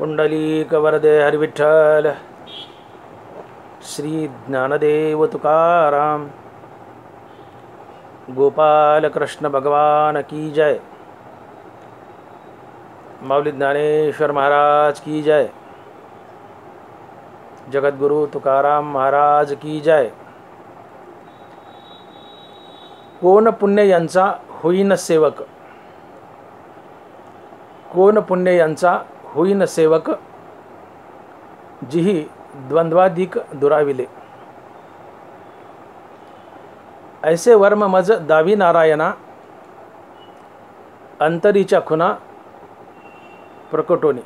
पुंडलीक वरदे हरिविठ्ठल श्री ज्ञानदेव तुकाराम गोपाल कृष्ण भगवान की जय। माऊली ज्ञानेश्वर महाराज की जय। जगद्गुरु तुकाराम महाराज की जय। कोण पुण्य यांचा होईन सेवक, कोण पुण्य यांचा होईन सेवक, जिही द्वंद्वाधिक दुराविले। ऐसे वर्म मज दावी नारायणा, अंतरीच्या खुना प्रकटोनी।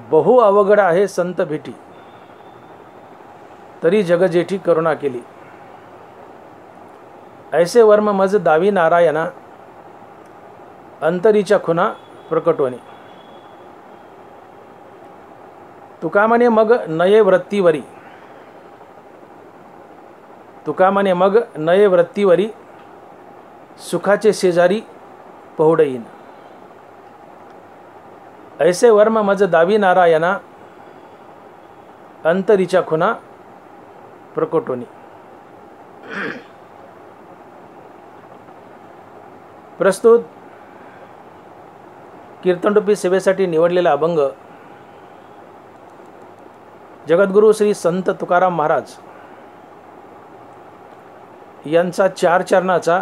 बहु अवघड आहे संत भेटी, तरी जगजेठी करुणा केली। ऐसे वर्म मज दावी नारायणा, अंतरीच्या खुना प्रकटोनी। तुका म्हणे मग नये वृत्तीवरी, तुका म्हणे मग नये वृत्तीवरी, सुखाचे शेजारी पहुडईन। ऐसे वर्म मज दावी नारायणा, अंतरीच्या खुना प्रकटोनी। प्रस्तुत कीर्तनरूपी सेवेसाठी निवडलेला अभंग जगद्गुरु श्री संत तुकाराम महाराज यांचा 4 चरणाचा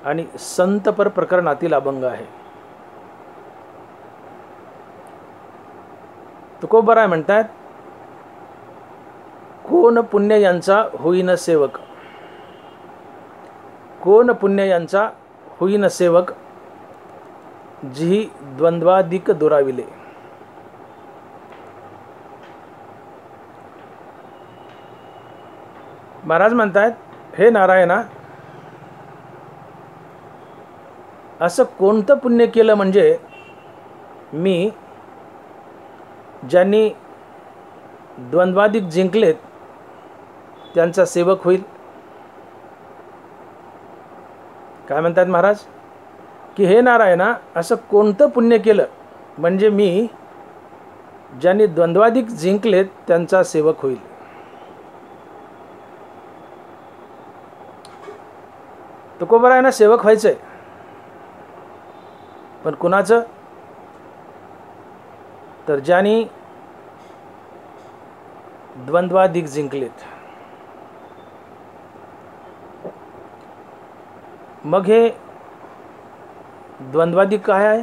आणि संतपर प्रकरणातील अभंग आहे। तुकोबराय म्हणतात, कोण पुण्य यांचा होईन सेवक, कोण पुण्य यांचा होईन सेवक, जिही द्वंद्वाधिक दुराविले। महाराज म्हणतात, हे नारायणा, असं कोणतं पुण्य केलं म्हणजे मी ज्यांनी द्वंद्वाधिक जिंकलेत त्यांचा सेवक होईल। काय म्हणतात महाराज की हे नारायणा, असं कोणतं पुण्य केलं म्हणजे मी ज्यांनी द्वंद्वाधिक जिंकलेत त्यांचा सेवक होईल। तुकोबरायांना सेवक व्हायचंय, पण कुणाचं? तर ज्यांनी द्वंद्वाधिक जिंकलेत। मग हे द्वंद्वाधिक काय आहे?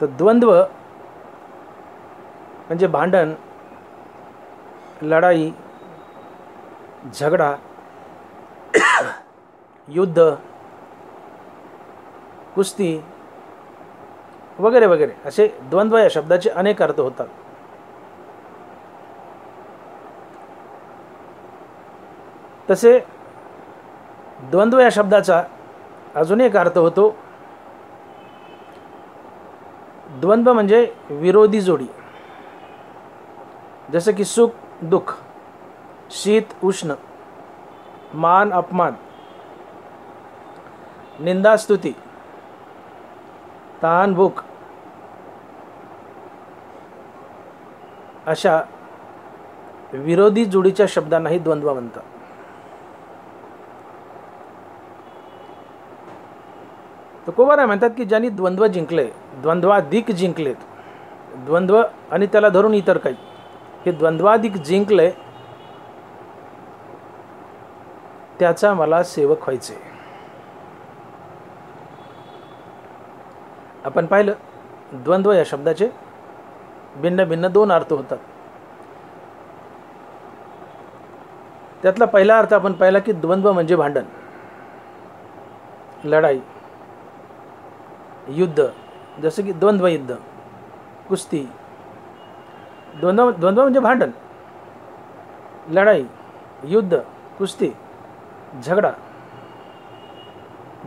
तर द्वंद्व म्हणजे भांडण, लढाई, झगडा, युद्ध, कुस्ती वगैरे वगैरे असे द्वंद्व या शब्दाचे अनेक अर्थ होतात। तसे द्वंद्व या शब्दाचा अजून एक अर्थ होतो, द्वंद्व म्हणजे विरोधी जोडी। जसे की सुख दुःख, शीत उष्ण, मान अपमान, निंदा स्तुती, तान भूक, अशा विरोधी जोडीच्या शब्दांनाही द्वंद्व म्हणतात। तुकोबराय म्हणतात की ज्यांनी द्वंद्व जिंकले, द्वंद्वाधिक जिंकलेत, द्वंद्व आणि त्याला धरून इतर काही, हे द्वंद्वाधिक जिंकले त्याचा मला सेवक व्हायचे। आपण पाहिलं द्वंद्व या शब्दाचे भिन्न भिन्न 2 अर्थ होतात। त्यातला पहिला अर्थ आपण पाहिला की द्वंद्व म्हणजे भांडण, लढाई, युद्ध, जसे की द्वंद्व युद्ध, कुस्ती। द्वंद्व म्हणजे भांडण, लढाई, युद्ध, कुस्ती, झगडा।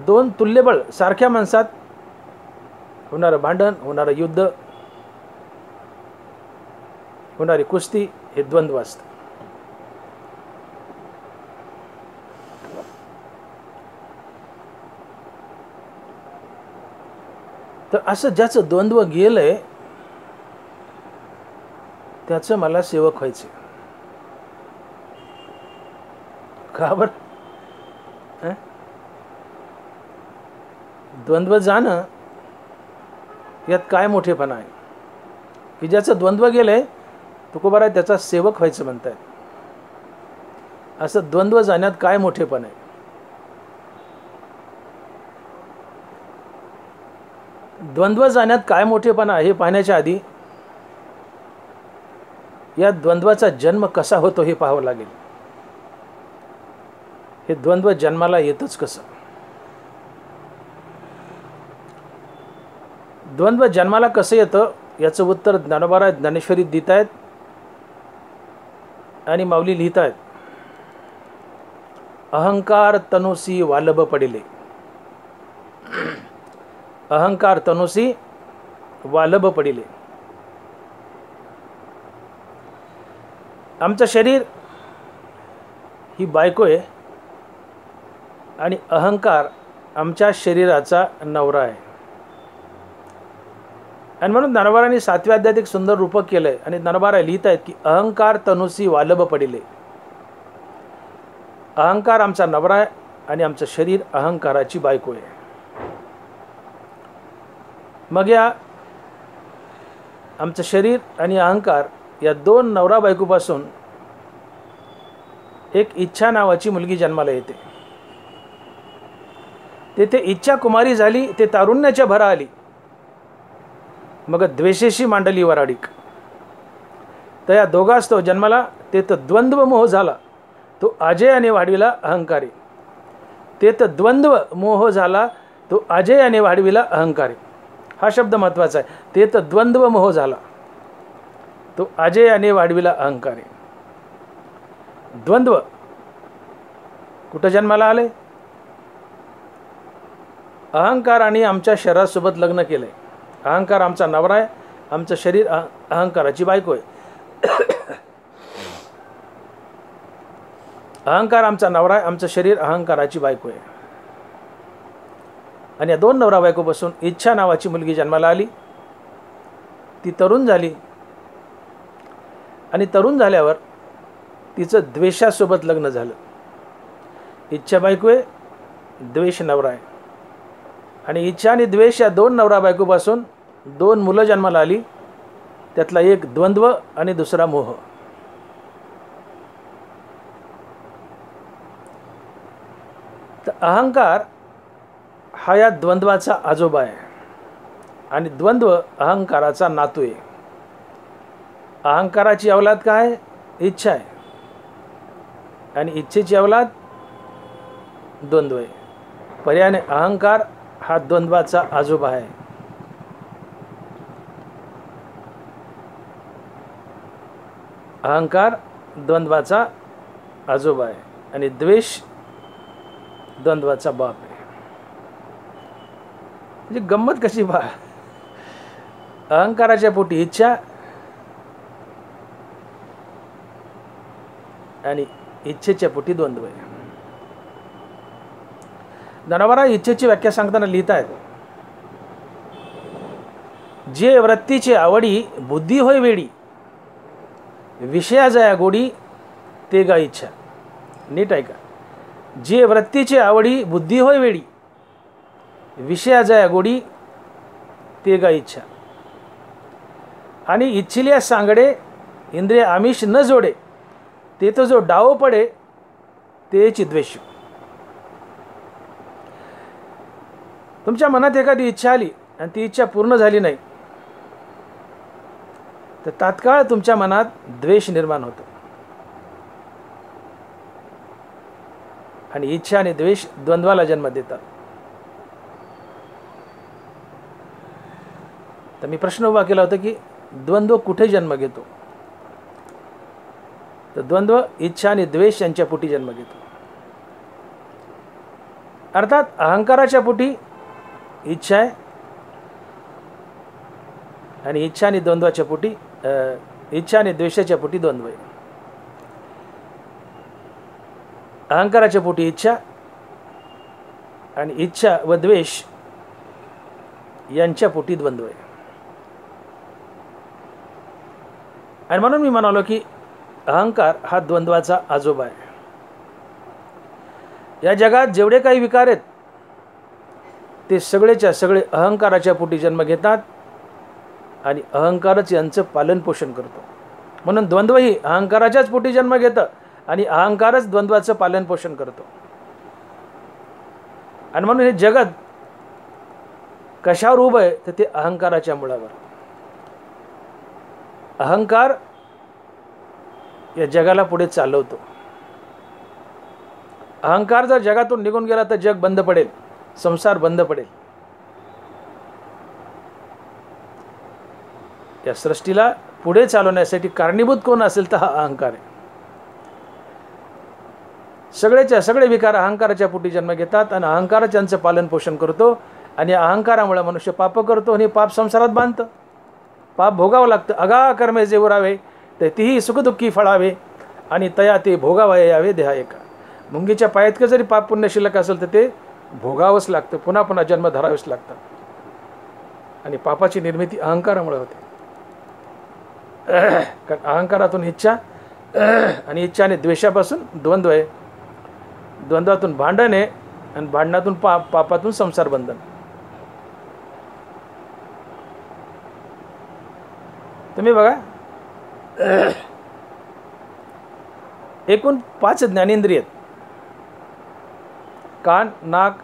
2 तुल्यबळ सारख्या माणसात होणारं भांडण, होणारं युद्ध, होणारी कुस्ती हे द्वंद्व असतं। तर असं ज्याचं द्वंद्व गेलंय त्याचं मला सेवक व्हायचं. का बरं? द्वंद्व जाणं यात काय मोठेपणा आहे की ज्याचं द्वंद्व गेलंय तुकोबाराय त्याचा सेवक व्हायचं म्हणतायत. असं द्वंद्व जाण्यात काय मोठेपण आहे? द्वंद्व जाण्यात काय मोठेपणा हे पाहण्याच्या आधी या द्वंद्वाचा जन्म कसा होतो हे पाहावं लागेल. हे द्वंद्व जन्माला येतच कसं? द्वंद्व जन्माला कसं येतं याचं उत्तर ज्ञानोबाराय ज्ञानेश्वरीत देत आहेत आणि माऊली लिहित आहेत. अहंकार तनुसी वालभ पडिले. अहंकार तनुसी वालभ पडिले. आमचं शरीर ही बायको आहे आणि अहंकार आमच्या शरीराचा नवरा आहे. आणि म्हणून ज्ञानोबारांनी 7व्या अध्यायात एक सुंदर रूपक केलंय आणि ज्ञानोबाराय लिहित आहेत की अहंकार तनुसी वालभ पडिले. अहंकार आमचा नवरा आहे आणि आमचं शरीर अहंकाराची बायको आहे. मग या आमचं शरीर आणि अहंकार या दोन नवरा बायकोपासून एक इच्छा नावाची मुलगी जन्माला येते. तेथे इच्छा कुमारी झाली, ते तारुण्याच्या भरा आली. मग द्वेषेशी मांडली वराडिक. तर या दोघाच तो जन्माला ते तर द्वंद्व मोह झाला, तो अजयाने वाढविला अहंकारी. ते तर द्वंद्व मोह झाला, तो अजयाने वाढविला अहंकारी. हा शब्द महत्त्वाचा आहे. ते तर द्वंद्व मोह झाला, तो अजयाने वाढविला अहंकारी. द्वंद्व कुठं जन्माला आले? अहंकाराने आमच्या शरीरासोबत लग्न केलंय. अहंकार आमचा नवरा आहे, आमचं शरीर अहंकाराची बायको आहे. अहंकार आमचा नवरा आहे, आमचं शरीर अहंकाराची बायको आहे. आणि या दोन नवरा बायकोपासून इच्छा नावाची मुलगी जन्माला आली. ती तरुण झाली आणि तरुण झाल्यावर तिचं द्वेषासोबत लग्न झालं. इच्छा बायको आहे, द्वेष नवरा आहे. आणि इच्छा आणि द्वेष या दोन नवरा बायकोपासून दोन मुलं जन्माला आली. त्यातला एक द्वंद्व आणि दुसरा मोह. तर अहंकार हा या द्वंद्वाचा आजोबा आहे आणि द्वंद्व अहंकाराचा नातू आहे. अहंकाराची अवलाद काय? इच्छा आहे आणि इच्छेची अवलाद द्वंद्व आहे. पर्यायाने अहंकार हा द्वंद्वाचा आजोबा आहे. अहंकार द्वंद्वाचा आजोबा आहे आणि द्वेष द्वंद्वाचा बाप आहे. म्हणजे गंमत कशी पहा. अहंकाराच्या पोटी इच्छा आणि इच्छेच्या पोटी द्वंद्व आहे. ज्ञानोबाराय इच्छेची व्याख्या सांगताना लिहित आहेत, जे वृत्तीची आवडी बुद्धी होय वेडी, विषया जया गोडी ते गा इच्छा. नीट ऐका. जे वृत्तीची आवडी बुद्धी होय वेडी, विषया जया गोडी ते गा इच्छा. आणि इच्छिल्या सांगडे इंद्रिय आमिष न जोडे, ते तो जो डाव पडे तेची द्वेष. तुमच्या मनात एखादी इच्छा आली आणि ती इच्छा पूर्ण झाली नाही तर तात्काळ तुमच्या मनात द्वेष निर्माण होतो. आणि इच्छा आणि द्वेष द्वंद्वाला जन्म देतात. तर मी प्रश्न उभा केला होता की द्वंद्व कुठे जन्म घेतो? तर द्वंद्व इच्छा आणि द्वेष यांच्या पोटी जन्म घेतो. अर्थात अहंकाराच्या पोटी इच्छा आहे आणि इच्छा आणि द्वंद्वाच्या पोटी इच्छा आणि द्वेषाच्या पोटी द्वंद्व आहे. अहंकाराच्या पोटी इच्छा आणि इच्छा व द्वेष यांच्या पोटी द्वंद्व आहे. आणि म्हणून मी म्हणालो की अहंकार हा द्वंद्वाचा आजोबा आहे. या जगात जेवढे काही विकार आहेत ते सगळेच्या सगळे अहंकाराच्या पोटी जन्म घेतात आणि अहंकारच यांचं पालनपोषण करतो. म्हणून द्वंद्वही अहंकाराच्याच पोटी जन्म घेतं आणि अहंकारच द्वंद्वाचं पालनपोषण करतो. आणि म्हणून हे जगत कशावर उभं आहे तर ते अहंकाराच्या मुळावर. अहंकार या जगाला पुढे चालवतो. अहंकार जर जगातून निघून गेला तर जग बंद पडेल, संसार बंद पडेल. या सृष्टीला पुढे चालवण्यासाठी कारणीभूत कोण असेल तर हा अहंकार आहे. सगळेच्या सगळे विकार अहंकाराच्या पोटी जन्म घेतात आणि अहंकारच यांचं पालन पोषण करतो. आणि अहंकारामुळे मनुष्य पाप करतो आणि पाप संसारात बांधतं. पाप भोगावं लागतं. अगा कर्मे जे उरावे ते तीही सुखदुःखी फळावे आणि तया ते भोगावया यावे देहा एका. मुंगीच्या पायातकं जरी पाप पुण्य शिल्लक असेल तर ते भोगावंच लागतं, पुन्हा पुन्हा जन्म धरावेच लागतं. आणि पापाची निर्मिती अहंकारामुळे होते. कारण अहंकारातून इच्छा आणि इच्छा आणि द्वेषापासून द्वंद्व आहे. द्वंद्वातून भांडण आहे आणि भांडणातून पाप, पापातून संसार बंधन. तुम्ही बघा एकूण 5 ज्ञानेंद्रिय आहेत. कान, नाक,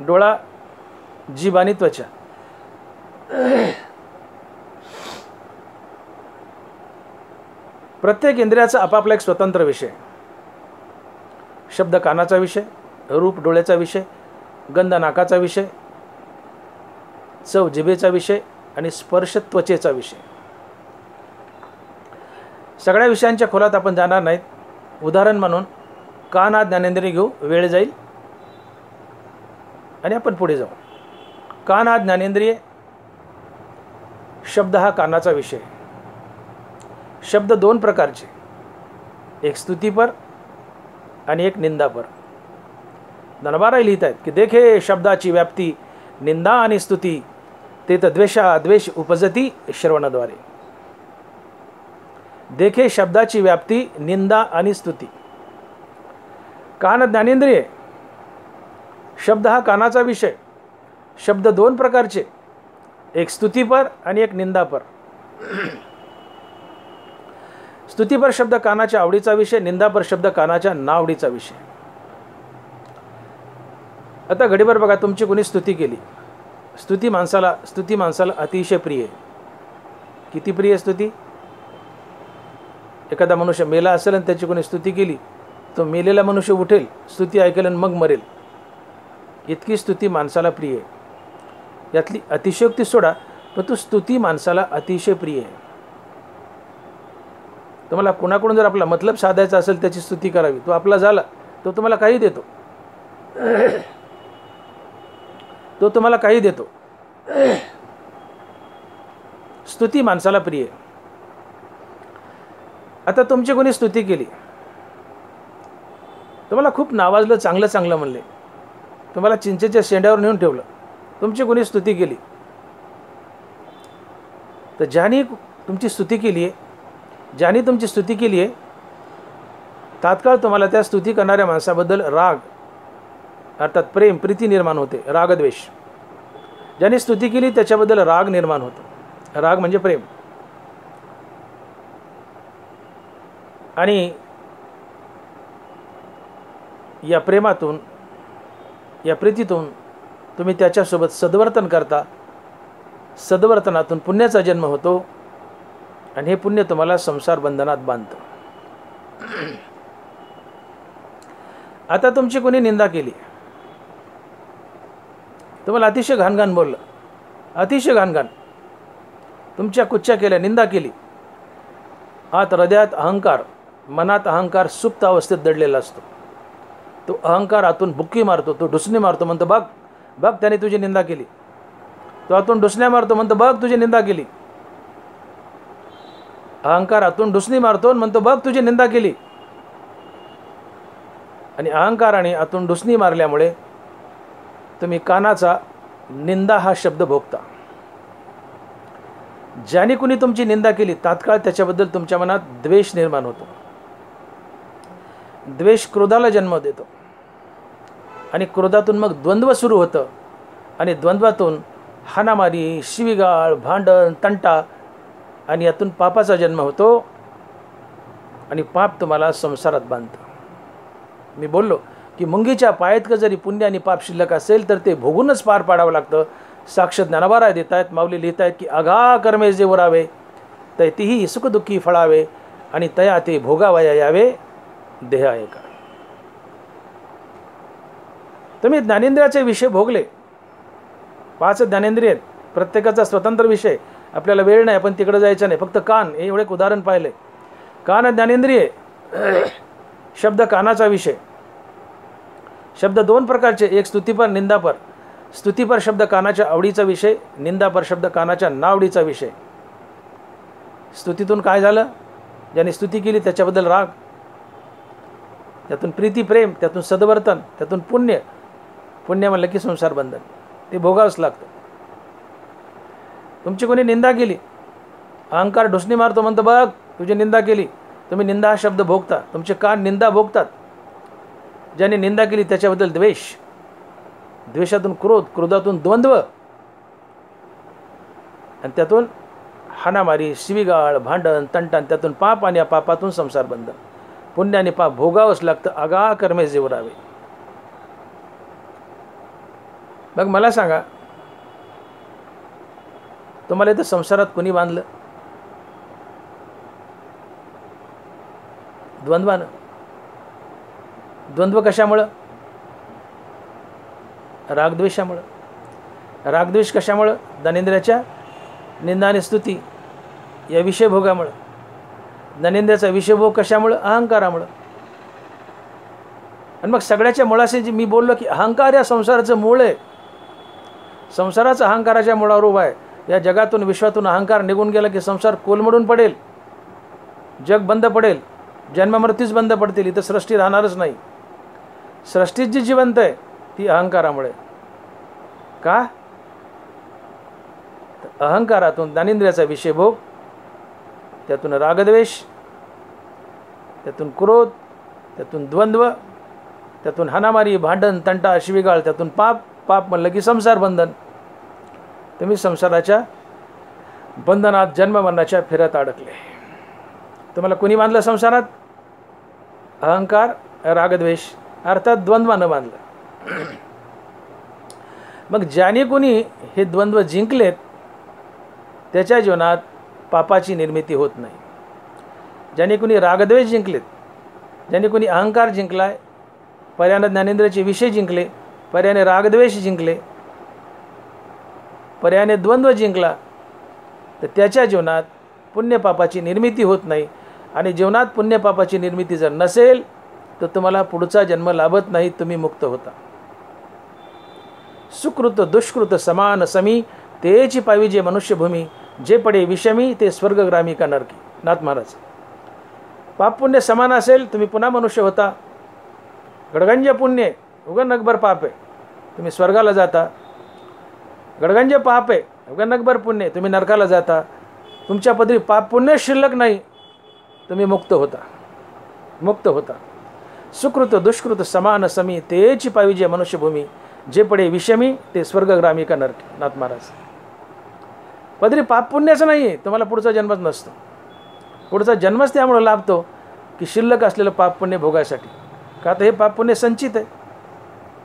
डोळा, जीभ आणि त्वचा. प्रत्येक इंद्रियाचा आपापला एक स्वतंत्र विषय. शब्द कानाचा विषय, रूप डोळ्याचा विषय, गंध नाकाचा विषय, चव जिभेचा विषय आणि स्पर्श त्वचेचा विषय. सगळ्या विषयांच्या खोलात आपण जाणार नाहीत. उदाहरण म्हणून कान हा ज्ञानेंद्रिय घेऊ, वेळ जाईल आणि आपण पुढे जाऊ. कान हा ज्ञानेंद्रिय. शब्द हा कानाचा विषय. शब्द 2 प्रकारचे, एक स्तुतीपर आणि एक निंदापर. दनबारा लिहित आहेत की देखे शब्दाची व्याप्ती निंदा आणि स्तुती ते तर द्वेष उपजती श्रवणाद्वारे. देखे शब्दाची व्याप्ती निंदा आणि स्तुती. कान ज्ञानेंद्रिय. शब्द हा कानाचा विषय. शब्द 2 प्रकारचे, एक स्तुतीपर आणि एक निंदापर. स्तुतीपर शब्द कानाच्या आवडीचा विषय, निंदापर शब्द कानाच्या नावडीचा विषय. आता घडीभर बघा, तुमची कोणी स्तुती केली. स्तुती माणसाला अतिशय प्रिय आहे. किती प्रिय आहे स्तुती? एखादा मनुष्य मेला असेल आणि त्याची कोणी स्तुती केली, तो मेलेला मनुष्य उठेल, स्तुती ऐकेल आणि मग मरेल. इतकी स्तुती माणसाला प्रिय आहे. यातली अतिशयोक्ती सोडा, पण तो स्तुती माणसाला अतिशय प्रिय आहे. तुम्हाला कोणाकडून जर आपला मतलब साधायचा असेल त्याची स्तुती करावी, तो आपला झाला, तो तुम्हाला काही देतो. तो तुम्हाला काही देतो. स्तुती माणसाला प्रिय आहे. आता तुमची कोणी स्तुती केली, तुम्हाला खूप नावाजलं, चांगलं चांगलं म्हणले, तुम्हाला चिंचेच्या शेंड्यावर नेऊन ठेवलं, तुमची कोणी स्तुती केली, तर ज्याने तुमची स्तुती केली आहे, तात्काळ तुम्हाला त्या स्तुती करणाऱ्या माणसाबद्दल राग अर्थात प्रेम, प्रीती निर्माण होते. रागद्वेष. ज्याने स्तुती केली त्याच्याबद्दल राग निर्माण होतो. राग म्हणजे प्रेम. आणि या प्रेमातून, या प्रीतीतून तुम्ही त्याच्यासोबत सद्वर्तन करता. सद्वर्तनातून पुण्याचा जन्म होतो आणि हे पुण्य तुम्हाला संसार बंधनात बांधतं. आता तुमची कोणी निंदा केली, तुम्हाला अतिशय घाणघाण बोललं, अतिशय घाणघाण, तुमच्या कुच्च्या केल्या, निंदा केली. आत हृदयात अहंकार, मनात अहंकार सुप्त अवस्थेत दडलेला असतो. तो अहंकार आतून बुक्की मारतो, तो डुसणी मारतो, म्हणतो बघ बघ त्याने तुझी निंदा केली. तो आतून डुसण्या मारतो, म्हणतो बघ तुझी निंदा केली. अहंकार आतून डुसणी मारतो, म्हणतो बघ तुझी निंदा केली. आणि अहंकाराने आतून डुसणी मारल्यामुळे तुम्ही कानाचा निंदा हा शब्द भोगता. ज्याने कुणी तुमची निंदा केली तात्काळ त्याच्याबद्दल तुमच्या मनात द्वेष निर्माण होतो. द्वेष क्रोधाला जन्म देतो आणि क्रोधातून मग द्वंद्व सुरू होतं आणि द्वंद्वातून हाणामारी, शिवीगाळ, भांडण, तंटा आणि यातून पापाचा जन्म होतो आणि पाप तुम्हाला संसारात बांधतं. मी बोललो की मुंगीच्या पायातकं जरी पुण्य आणि पाप शिल्लक असेल तर ते भोगूनच पार पाडावं लागतं. साक्ष ज्ञानोबा देत आहेत, माऊली लिहित आहेत की अघा कर्मे जे उरावे तै तीही सुखदुःखी फळावे आणि तया ते भोगावया यावे देह आहे का. तुम्ही ज्ञानेंद्रियाचे विषय भोगले. 5 ज्ञानेंद्रिय आहेत, प्रत्येकाचा स्वतंत्र विषय. आपल्याला वेळ नाही, आपण तिकडे जायचं नाही. फक्त कान हे एवढे एक उदाहरण पाहिले. कान ज्ञानेंद्रिय, शब्द कानाचा विषय. शब्द 2 प्रकारचे, एक स्तुतीपर, निंदापर. स्तुतीपर शब्द कानाच्या आवडीचा विषय, निंदापर शब्द कानाच्या नावडीचा विषय. स्तुतीतून काय झालं? ज्याने स्तुती केली त्याच्याबद्दल राग, त्यातून प्रीती, प्रेम, त्यातून सद्वर्तन, त्यातून पुण्य. पुण्य म्हणलं की संसार बंधन, ते भोगावंच लागतं. तुमची कोणी निंदा केली, अहंकार ढुसणी मारतो, म्हणतो बघ तुझी निंदा केली. तुम्ही निंदा हा शब्द भोगता, तुमचे कान निंदा भोगतात. ज्याने निंदा केली त्याच्याबद्दल द्वेष, द्वेषातून क्रोध, क्रोधातून द्वंद्व आणि त्यातून हाणामारी, शिवीगाळ, भांडण, तंटण, त्यातून पाप आणि या पापातून संसार बंधन. पुण्य आणि पाप भोगावंच लागतं. अगा कर्मे जे उरावे. मग मला सांगा, तुम्हाला इथं संसारात कोणी बांधलं? द्वंद्वानं. द्वंद्व कशामुळं? रागद्वेषामुळं. रागद्वेष कशामुळं? ज्ञानेंद्रियाच्या निंदा आणि स्तुती या विषयभोगामुळं. ज्ञानेंद्रियाचा विषयभोग कशामुळं? अहंकारामुळं. आणि मग सगळ्याच्या मुळाशी जी मी बोललो की अहंकार या संसाराचं मूळ आहे. संसाराचा अहंकाराच्या मुळावर उभा आहे. या जगातून, विश्वातून अहंकार निघून गेला की संसार कोलमडून पडेल, जग बंद पडेल, जन्ममृत्यूच बंद पडतील. इथं सृष्टी राहणारच नाही. सृष्टीच जी जिवंत आहे ती अहंकारामुळे. का? अहंकारातून ज्ञानेंद्रियाचा विषयभोग, त्यातून रागद्वेष, त्यातून क्रोध, त्यातून द्वंद्व, त्यातून हाणामारी, भांडण, तंटा, शिवीगाळ, त्यातून पाप. पाप म्हणलं की संसार बंधन. तुम्ही संसाराच्या बंधनात, जन्ममरणाच्या फेऱ्यात अडकले. तुम्हाला कोणी बांधलं संसारात? अहंकार, रागद्वेष, अर्थात द्वंद्वानं बांधलं. मग ज्याने कोणी हे द्वंद्व जिंकलेत त्याच्या जीवनात पापाची निर्मिती होत नाही. ज्याने कोणी रागद्वेष जिंकलेत, ज्याने कोणी अहंकार जिंकलाय, पर्यायाने ज्ञानेंद्रियाचे विषय जिंकले, पर्यायाने रागद्वेष जिंकले, पर्यायाने द्वंद्व जिंकला, तर त्याच्या जीवनात पुण्यपापाची निर्मिती होत नाही. आणि जीवनात पुण्यपापाची निर्मिती जर नसेल तर तुम्हाला पुढचा जन्म लाभत नाही, तुम्ही मुक्त होता. सुकृत दुष्कृत समान समी तेची पावी जे मनुष्यभूमी, जे पडे विषमी ते स्वर्गग्रामी का नरकी. नाथ महाराज. पाप पुण्य समान असेल तुम्ही पुन्हा मनुष्य होता. गडगंज पुण्य उगा नगभर पाप आहे, तुम्ही स्वर्गाला जाता. गडगंज पाप आहे, उगा नगभर पुण्य, तुम्ही नरकाला जाता. तुमच्या पदरी पाप पुण्य शिल्लक नाही, तुम्ही मुक्त होता. मुक्त होता. सुकृत दुष्कृत समान समी तेची पावी जे मनुष्यभूमी, जे पडे विषमी ते स्वर्गग्रामी का नरकी. नाथ महाराज. पदरी पाप पुण्याचं नाही आहे, तुम्हाला पुढचा जन्मच नसतो. पुढचा जन्मच त्यामुळं लाभतो की शिल्लक असलेलं पाप पुण्य भोगायसाठी. का तर हे पाप पुण्य संचित आहे.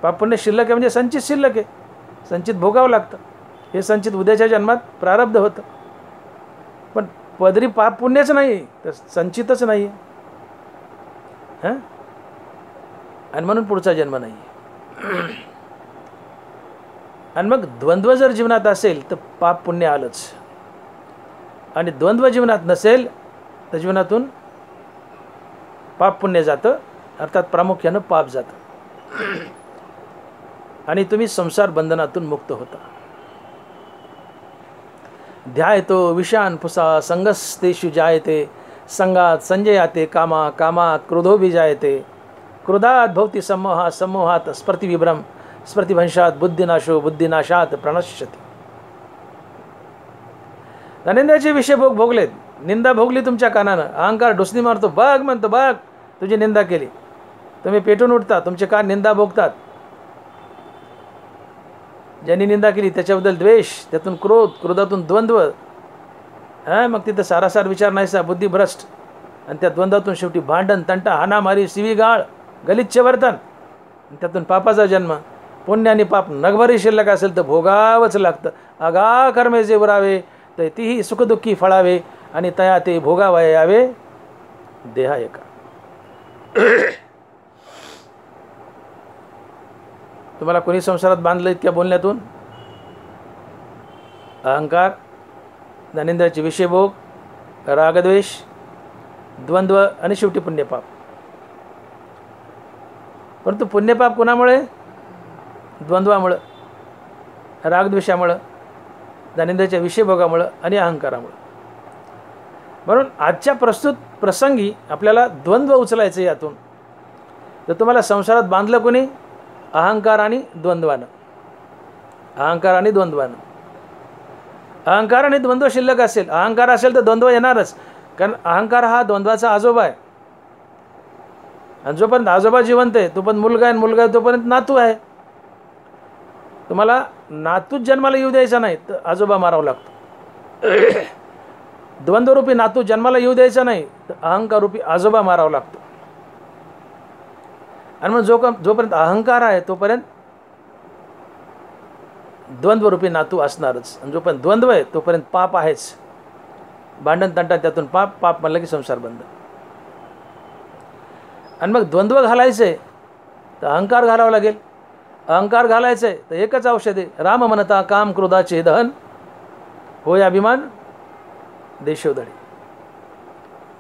पाप पुण्य शिल्लक आहे म्हणजे संचित शिल्लक आहे, संचित भोगावं लागतं. हे संचित उद्याच्या जन्मात प्रारब्ध होतं. पण पदरी पाप पुण्याचं नाही तर संचितच नाही आहे. हां, आणि म्हणून पुढचा जन्म नाही आहे. आणि मग द्वंद्व जर जीवनात असेल तर पाप पुण्य आलंच, आणि द्वंद्व जीवनात नसेल तर जीवनातून पाप पुण्य जातं, अर्थात प्रामुख्यानं पाप जातं, आणि तुम्ही संसार बंधनातून मुक्त होता. ध्यायतो विषान पुसा संगस्तेषु जायते, संगात संजयाते कामा, कामात क्रोधो विजायते, क्रोधात भवति सम्मोहात, सम्मोहात स्मृतिविभ्रम, स्मृतिभंशात बुद्धिनाशो, बुद्धिनाशात प्रणश्यति. निंदाचे विषय भोगलेत, निंदा भोगली तुमच्या कानानं, अहंकार ढुसणी मारतो, बघ म्हणतो, बघ तुझी निंदा केली. तुम्ही पेटून उठता, तुमचे कान निंदा भोगतात. ज्यांनी निंदा केली त्याच्याबद्दल द्वेष, त्यातून क्रोध, क्रोधातून द्वंद्व, मग तिथं सारासार विचार नाहीसा, बुद्धी भ्रष्ट, आणि त्या द्वंद्वातून शेवटी भांडण, तंटा, हाणामारी, शिवीगाळ, गलिच्छ वर्तन, त्यातून पापाचा जन्म. पुण्य आणि पाप नगभरी शिल्लक असेल तर भोगावंच लागतं. आगा कर्मे जे उरावे तर तीही सुखदुःखी फळावे, आणि तया ते भोगावया यावे देहा एका. तुम्हाला कोणी संसारात बांधलं इतक्या बोलण्यातून? अहंकार, ज्ञानेंद्रियाचे विषयभोग, रागद्वेष, द्वंद्व, आणि शेवटी पुण्यपाप. परंतु पुण्यपाप कोणामुळे? द्वंद्वामुळं, रागद्वेषामुळं, ज्ञानेंद्रियाच्या विषयभोगामुळं आणि अहंकारामुळं. म्हणून आजच्या प्रस्तुत प्रसंगी आपल्याला द्वंद्व उचलायचं यातून. तर तुम्हाला संसारात बांधलं कोणी? अहंकार आणि द्वंद्वानं. अहंकार आणि द्वंद्वानं. अहंकार आणि द्वंद्व शिल्लक असेल, अहंकार असेल तर द्वंद्व येणारच, कारण अहंकार हा द्वंद्वाचा आजोबा आहे. आणि जोपर्यंत आजोबा जिवंत आहे तोपर्यंत मुलगा आहे, मुलगा आहे तोपर्यंत नातू आहे. तुम्हाला नातूच जन्माला येऊ द्यायचा नाही तर आजोबा मारावा लागतो. द्वंद्वरूपी नातू जन्माला येऊ द्यायचा नाही तर अहंकाररूपी आजोबा मारावा लागतो. आणि मग जोपर्यंत अहंकार आहे तोपर्यंत द्वंद्वरूपी नातू असणारच, आणि जोपर्यंत द्वंद्व आहे तोपर्यंत पाप आहेच. भांडण तंटा, त्यातून पाप, पाप म्हणलं की संसार बंद. आणि मग द्वंद्व घालायचं आहे तर अहंकार घालावं लागेल. अहंकार घालायचं आहे तर एकच औषध आहे, राम म्हणता काम क्रोधाचे दहन, होय अभिमान देशोधडी.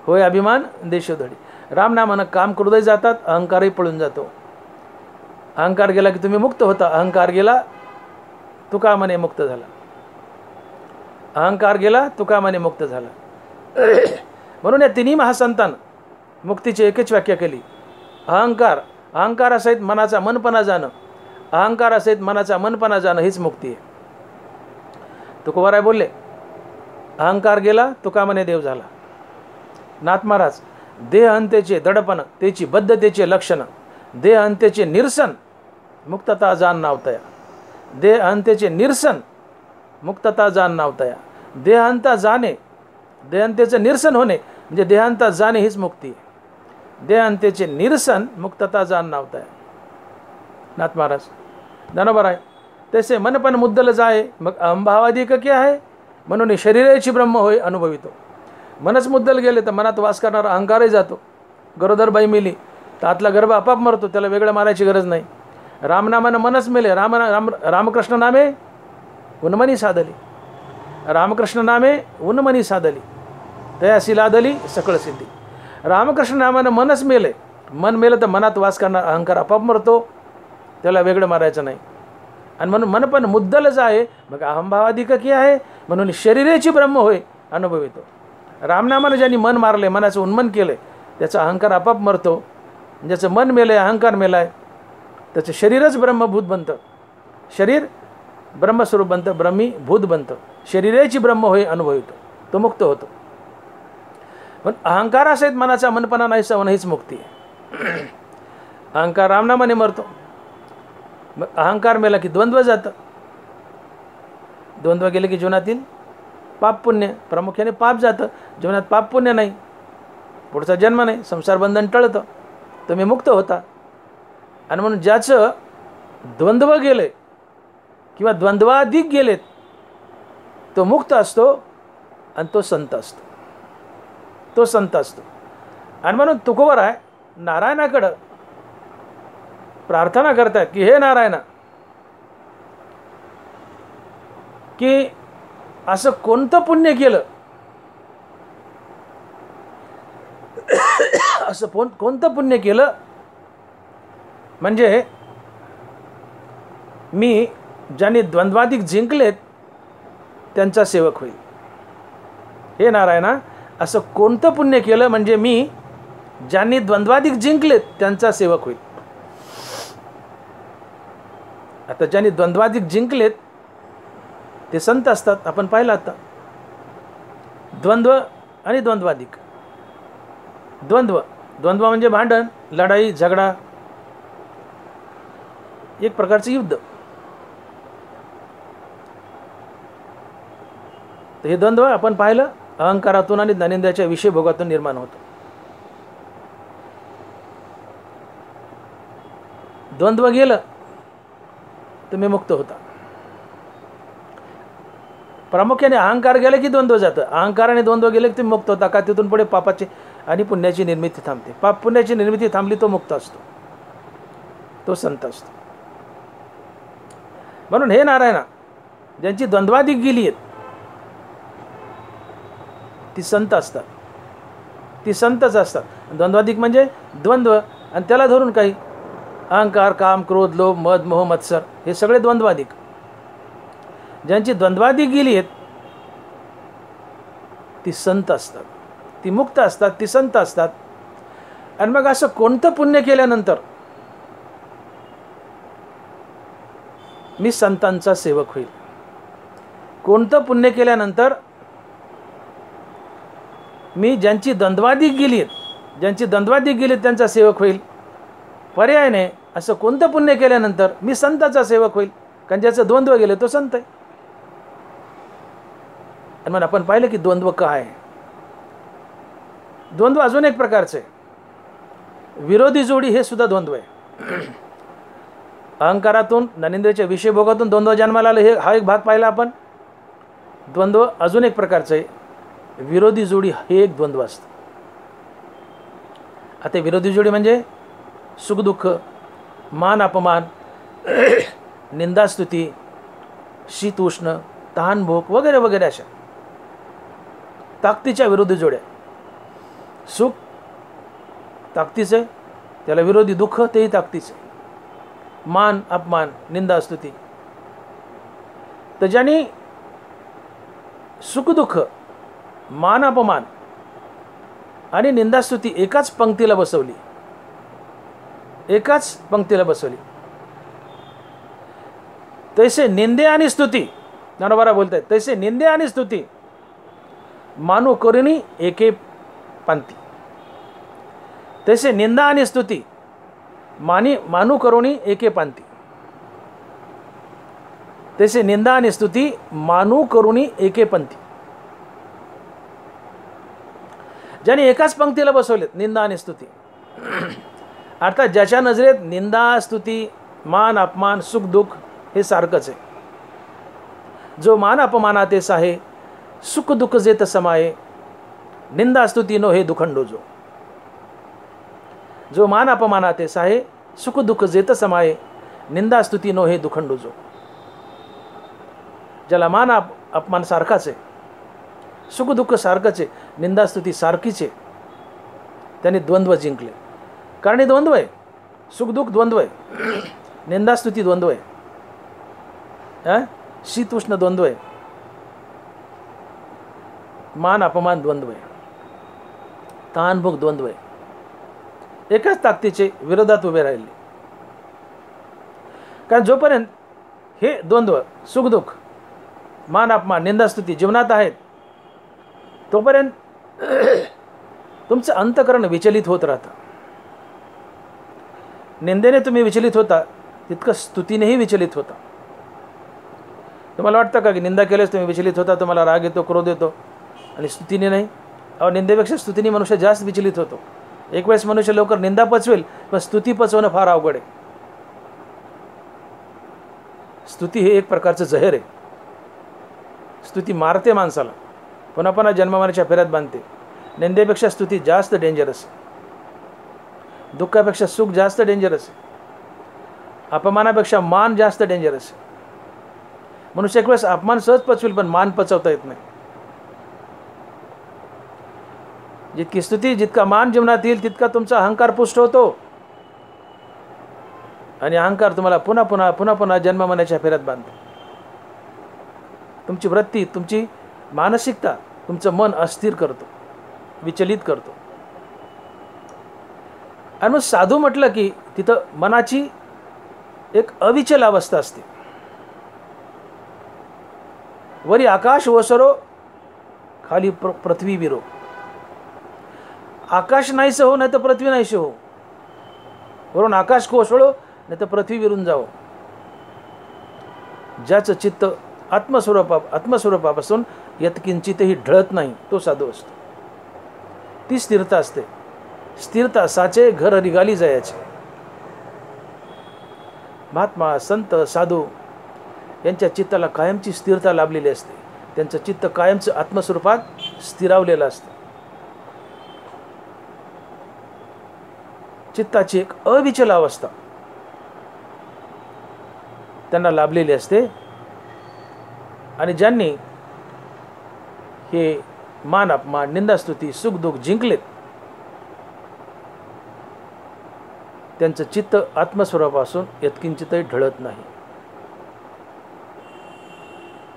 होय अभिमान देशोधडी. राम नामानं काम क्रोधही जातात, अहंकारही पळून जातो. अहंकार गेला की तुम्ही मुक्त होता. अहंकार गेला तुका म्हणे मुक्त झाला. अहंकार गेला तुका म्हणे मुक्त झाला. म्हणून या तिन्ही महासंतान मुक्तीची एकच व्याख्या केली. अहंकार, अहंकारासहित मनाचा मनपणा जाणं, अहंकारासहित मनाचा मनपणा जाणं हीच मुक्ती आहे. तुकोबाराय बोलले, अहंकार गेला तुका म्हणे देव झाला. नाथ महाराज, देह अंत्येचे दडपण, त्याची बद्धतेचे लक्षण, देह अंत्येचे निरसन, मुक्तता जाण नावतया. देह अंत्येचे निरसन, मुक्तता जाण नावतया. देहांता जाणे, देहांतेचं निरसन होणे म्हणजे देहांता जाणे हीच मुक्ती आहे. देहांतेचे निरसन, मुक्तता जाण नावतया. नाथ महाराज बरोबर आहे. तसे मन पण मुद्दल जाय, मग अहंभावाधिक क्या आहे, म्हणून शरीराची ब्रह्म होय अनुभवितो. मनच मुद्दल गेले तर मनात वास करणारा अहंकारही जातो. गरोदर बाई मेली तर आतला गर्भ आपाप मरतो, त्याला वेगळं मारायची गरज नाही. रामनामानं मनच मेले, रामकृष्ण नामे उन्मनी साधली. रामकृष्ण नामे उन्मनी साधली, तयासी लादली सकळ सिद्धी. रामकृष्ण नामानं मनच मेले, मन मेलं तर मनात वास करणार अहंकार आपाप मरतो, त्याला वेगळं मारायचं नाही. आणि म्हणून मन पण मुद्दलच आहे, मग अहंभावाधिक की आहे, म्हणून शरीराची ब्रह्म होय अनुभवितो. रामनामानं ज्यांनी मन मारले, मनाचं उन्मन केलं, त्याचा अहंकार आपाप मरतो. ज्याचं मन मेलं आहे, अहंकार मेला आहे, त्याचं शरीरच ब्रह्मभूत बनतं. शरीर ब्रह्मस्वरूप बनतं, ब्रह्मी भूत बनतं. शरीराची ब्रह्म होय अनुभवितो, तो मुक्त होतो. पण अहंकारासहित मनाचा मनपणा नाहीसा होणं हीच मुक्ती आहे. अहंकार रामनामाने मरतो. मग अहंकार मेला की द्वंद्व जातं. द्वंद्व गेले की जीवनातील पाप पुण्य, प्रामुख्याने पाप जातं. जीवनात पाप पुण्य नाही, पुढचा जन्म नाही, संसार बंधन टळतं, तुम्ही मुक्त होता. आणि म्हणून ज्याचं द्वंद्व गेले किंवा द्वंद्वाधिक गेलेत तो मुक्त असतो आणि तो संत असतो. तो संत असतो. आणि म्हणून तुकोबाराय नारायणाकडं प्रार्थना करतात की हे नारायणा, की असं कोणतं पुण्य केलं, असं कोणतं पुण्य केलं म्हणजे मी ज्यांनी द्वंद्वाधिक जिंकलेत त्यांचा सेवक होईल. हे नारायणा, असं कोणतं पुण्य केलं म्हणजे मी ज्यांनी द्वंद्वाधिक जिंकलेत त्यांचा सेवक होईल. आता ज्यांनी द्वंद्वाधिक जिंकलेत ते संत असतात, आपण पाहिलं आता. द्वंद्व आणि द्वंद्वाधिक. द्वंद्व द्वंद्व म्हणजे भांडण, लढाई, झगडा, एक प्रकारचं युद्ध. तर हे द्वंद्व आपण पाहिलं अहंकारातून आणि ज्ञानेंद्रियाच्या विषय भोगातून निर्माण होतं. द्वंद्व गेलं तुम्ही मुक्त होता. प्रामुख्याने अहंकार गेलं की द्वंद्व जातं. अहंकार आणि द्वंद्व गेले की तुम्ही मुक्त होता. का तिथून पुढे पापाची आणि पुण्याची निर्मिती थांबते. पाप पुण्याची निर्मिती थांबली तो मुक्त असतो, तो संत असतो. म्हणून हे नारायणा, ज्यांची द्वंद्वाधिक गेली आहेत ती संत असतात, ती संतच असतात. द्वंद्वाधिक म्हणजे द्वंद्व आणि त्याला धरून काही अहंकार, काम, क्रोध, लोभ, मद, मोह, मत्सर हे सगळे द्वंद्वाधिक. ज्यांची द्वंद्वाधिक गेली आहेत ती संत असतात, ती मुक्त असतात, ती संत असतात. आणि मग असं कोणतं पुण्य केल्यानंतर मी संतांचा सेवक होईल, कोणतं पुण्य केल्यानंतर मी ज्यांची द्वंद्वाधिक गेली आहेत, ज्यांची द्वंद्वाधिक गेली त्यांचा सेवक होईल. पर्याय नाही, असं कोणतं पुण्य केल्यानंतर मी संताचा सेवक होईल. कारण ज्याचं द्वंद्व गेले तो संत आहे. आणि मग आपण पाहिलं की द्वंद्व काय आहे. द्वंद्व अजून एक प्रकारचं आहे, विरोधी जोडी, हे सुद्धा द्वंद्व आहे. अहंकारातून ज्ञानेंद्रियाच्या विषय भोगातून द्वंद्व जन्माला आलं, हे हा एक भाग पाहिला आपण. द्वंद्व अजून एक प्रकारचं आहे, विरोधी जोडी, हे एक द्वंद्व असतं. आता विरोधी जोडी म्हणजे सुखदुःख, मान अपमान, निंदास्तुती, शीत उष्ण, तहान भूक वगैरे वगैरे अशा ताकदीच्या विरोधी जोड्या. सुख ताकदीचे, त्याला विरोधी दुःख तेही ताकदीचे. मान अपमान, निंदास्तुती. तर ज्यांनी सुखदुःख, मान अपमान आणि निंदास्तुती एकाच पंक्तीला बसवली, एकाच पंक्तीला बसवली, तैसे निंदे आणि स्तुती, ज्ञानोबा बोलतायत, तैसे निंदे आणि स्तुती मानू करुणी एके पंक्ती. तैसे निंदा आणि स्तुती मानू करुणी एके पंक्ती. तैसे निंदा आणि स्तुती मानू करुणी एके पंक्ती. ज्याने एकाच पंक्तीला बसवलेत निंदा आणि स्तुती, अर्थात ज्याच्या नजरेत निंदा, स्तुती, मान अपमान, सुख दुःख हे सारखंच आहे. जो मान अपमानातेस आहे, सुख दुःख जेत समाये, निंदा स्तुती नो हे दुखंडो जो. जो मान अपमानातेस आहे, सुख दुःख जेत समाये, निंदा स्तुती नो हे दुखंडो जो. ज्याला मान अपमान सारखाच आहे, सुख दुःख सारखंच आहे, निंदास्तुती सारखीच आहे, त्याने द्वंद्व जिंकले. कारण हे द्वंद्व आहे, सुख दुःख द्वंद्व आहे, निंदास्तुती द्वंद्व आहे, शीत उष्ण द्वंद्व आहे, मान अपमान द्वंद्व आहे, तहान भूक द्वंद्व आहे. एकाच ताकदीचे विरोधात उभे राहिले. कारण जोपर्यंत हे द्वंद्व, सुख दुःख, मान अपमान, निंदास्तुती जीवनात आहेत, तोपर्यंत तुमचं अंतःकरण विचलित होत राहतं. निंदेने तुम्ही विचलित होता, तितकं स्तुतीनेही विचलित होता. तुम्हाला वाटतं का की निंदा केल्यास तुम्ही विचलित होता, तुम्हाला राग येतो, क्रोध येतो, आणि स्तुतीने नाही? अहो, निंदेपेक्षा स्तुतीने मनुष्य जास्त विचलित होतो. एक वेळेस मनुष्य लवकर निंदा पचवेल, पण स्तुती पचवणं फार अवघड आहे. स्तुती हे एक प्रकारचं जहर आहे. स्तुती मारते माणसाला, पुन्हा पुन्हा जन्ममरणाच्या फेऱ्यात बांधते. निंदेपेक्षा स्तुती जास्त डेंजरस आहे. दुःखापेक्षा सुख जास्त डेंजरस आहे. अपमानापेक्षा मान जास्त डेंजरस आहे. मनुष्य एक वेळेस अपमान सहज पचवेल, पण मान पचवता येत नाही. जितकी स्तुती, जितका मान जीवनात येईल, तितका तुमचा अहंकार पुष्ट होतो, आणि अहंकार तुम्हाला पुन्हा पुन्हा पुन्हा पुन्हा जन्ममरणाच्या फेऱ्यात बांधतो. तुमची वृत्ती, तुमची मानसिकता, तुमचं मन अस्थिर करतो, विचलित करतो. आणि मग साधू म्हटलं की तिथं मनाची एक अविचल अवस्था असते. वरी आकाश ओसरो खाली पृथ्वी विरो. आकाश नाहीसे हो, नाही तर पृथ्वी नाहीसे हो. वरून आकाश कोसळो, नाही तर पृथ्वी विरून जाओ. ज्याचं चित्त आत्मस्वरूपापासून यत्किंचितही ढळत नाही तो साधू असतो. ती स्थिरता असते. स्थिरता साचे घर रिगाली जायचे. महात्मा, संत, साधू यांच्या चित्ताला कायमची स्थिरता लाभलेली असते. त्यांचं चित्त कायमचं आत्मस्वरूपात स्थिरावलेलं असतं. चित्ताची एक अविचल अवस्था त्यांना लाभलेली असते. आणि ज्यांनी हे मान अपमान, निंदास्तुती, सुखदुःख जिंकलेत, त्यांचं चित्त आत्मस्वरूपापासून यत्किंचितही ढळत नाही.